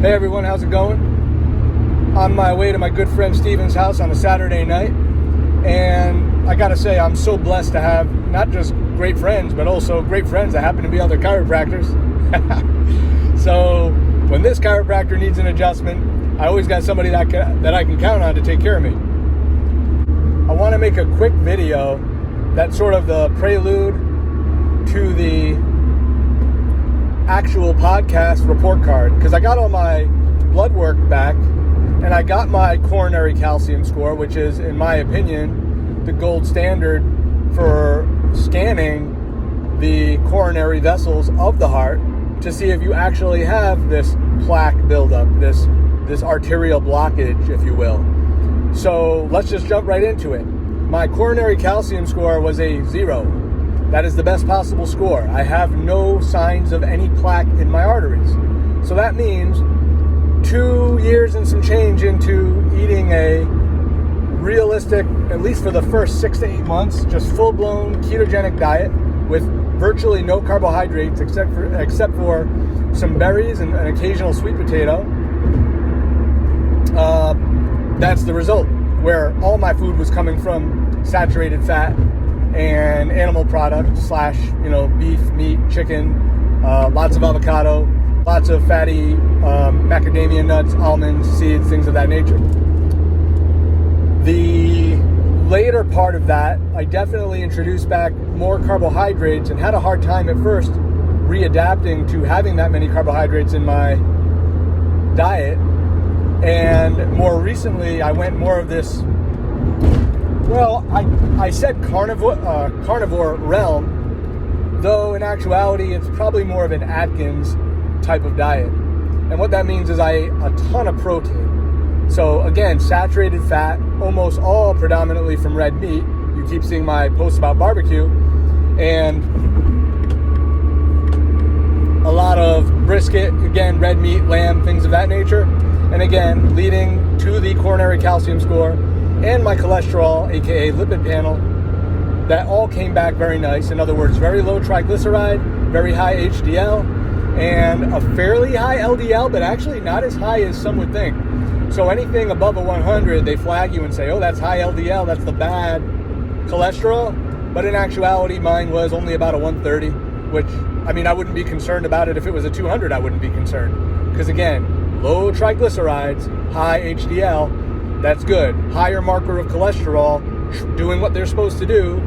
Hey everyone, how's it going? On my way to my good friend Steven's house on a Saturday night, and I gotta say I'm so blessed to have not just great friends, but also great friends that happen to be other chiropractors. So when this chiropractor needs an adjustment, I always got somebody that I can count on to take care of me. I want to make a quick video that's sort of the prelude to the actual podcast report card, because I got all my blood work back and I got my coronary calcium score, which is, in my opinion, the gold standard for scanning the coronary vessels of the heart to see if you actually have this plaque buildup, this arterial blockage, if you will. So let's just jump right into it. My coronary calcium score was a 0. That is the best possible score. I have no signs of any plaque in my arteries. So that means 2 years and some change into eating a realistic, at least for the first 6 to 8 months, just full-blown ketogenic diet with virtually no carbohydrates except for some berries and an occasional sweet potato. That's the result, where all my food was coming from saturated fat and animal products / beef, meat, chicken, lots of avocado, lots of fatty macadamia nuts, almonds, seeds, things of that nature. The later part of that, I definitely introduced back more carbohydrates and had a hard time at first readapting to having that many carbohydrates in my diet. And more recently, I went more of this, well, I said carnivore realm, though in actuality it's probably more of an Atkins type of diet. And what that means is I eat a ton of protein. So again, saturated fat, almost all predominantly from red meat. You keep seeing my posts about barbecue, and a lot of brisket, again, red meat, lamb, things of that nature. And again, leading to the coronary calcium score and my cholesterol, aka lipid panel, that all came back very nice. In other words, very low triglyceride, very high HDL, and a fairly high LDL, but actually not as high as some would think. So anything above a 100, they flag you and say, oh, that's high LDL, that's the bad cholesterol. But in actuality, mine was only about a 130, which, I wouldn't be concerned about it. If it was a 200, I wouldn't be concerned. Because again, low triglycerides, high HDL, that's good. Higher marker of cholesterol, doing what they're supposed to do,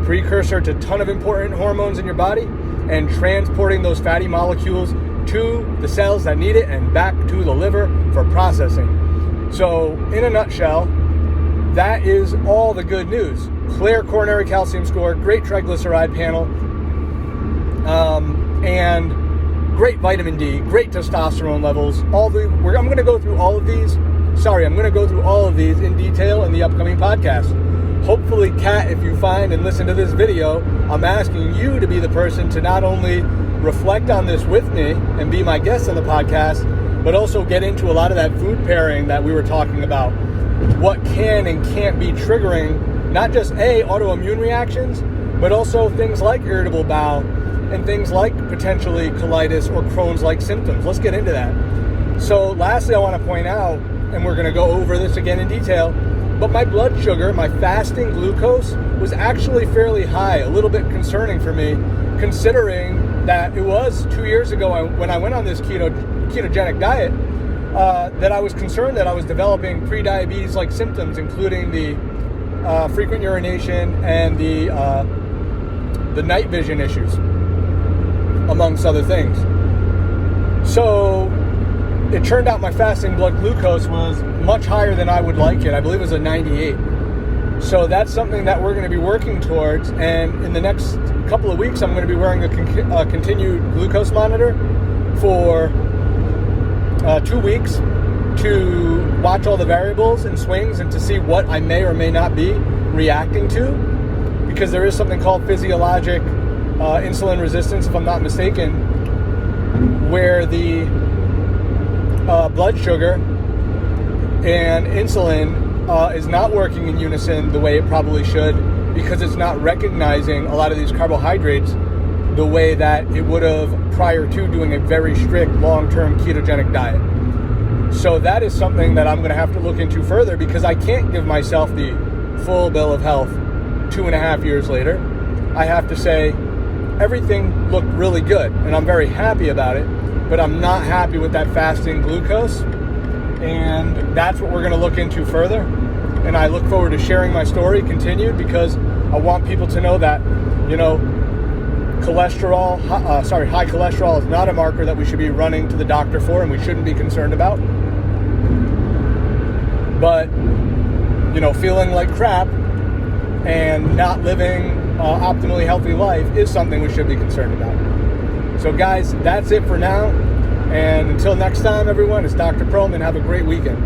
precursor to a ton of important hormones in your body, and transporting those fatty molecules to the cells that need it and back to the liver for processing. So, in a nutshell, that is all the good news. Clear coronary calcium score, great triglyceride panel, and great vitamin D, great testosterone levels. I'm going to go through all of these. I'm going to go through all of these in detail in the upcoming podcast. Hopefully, Kat, if you find and listen to this video, I'm asking you to be the person to not only reflect on this with me and be my guest on the podcast, but also get into a lot of that food pairing that we were talking about. What can and can't be triggering not just autoimmune reactions, but also things like irritable bowel and things like potentially colitis or Crohn's-like symptoms. Let's get into that. So lastly, I want to point out, and we're going to go over this again in detail, but my blood sugar, my fasting glucose, was actually fairly high, a little bit concerning for me, considering that it was 2 years ago when I went on this ketogenic diet, that I was concerned that I was developing pre-diabetes-like symptoms, including the frequent urination and the night vision issues, amongst other things. So it turned out my fasting blood glucose was much higher than I would like it. I believe it was a 98. So that's something that we're going to be working towards. And in the next couple of weeks, I'm going to be wearing a continued glucose monitor for 2 weeks to watch all the variables and swings and to see what I may or may not be reacting to. Because there is something called physiologic insulin resistance, if I'm not mistaken, where the blood sugar and insulin is not working in unison the way it probably should, because it's not recognizing a lot of these carbohydrates the way that it would have prior to doing a very strict long-term ketogenic diet. So that is something that I'm going to have to look into further, because I can't give myself the full bill of health 2.5 years later. I have to say everything looked really good and I'm very happy about it, but I'm not happy with that fasting glucose, and that's what we're going to look into further. And I look forward to sharing my story continued, because I want people to know that, you know, high cholesterol is not a marker that we should be running to the doctor for, and we shouldn't be concerned about. But, you know, feeling like crap and not living optimally healthy life is something we should be concerned about. So guys, that's it for now. And until next time, everyone, it's Dr. Pearlman. Have a great weekend.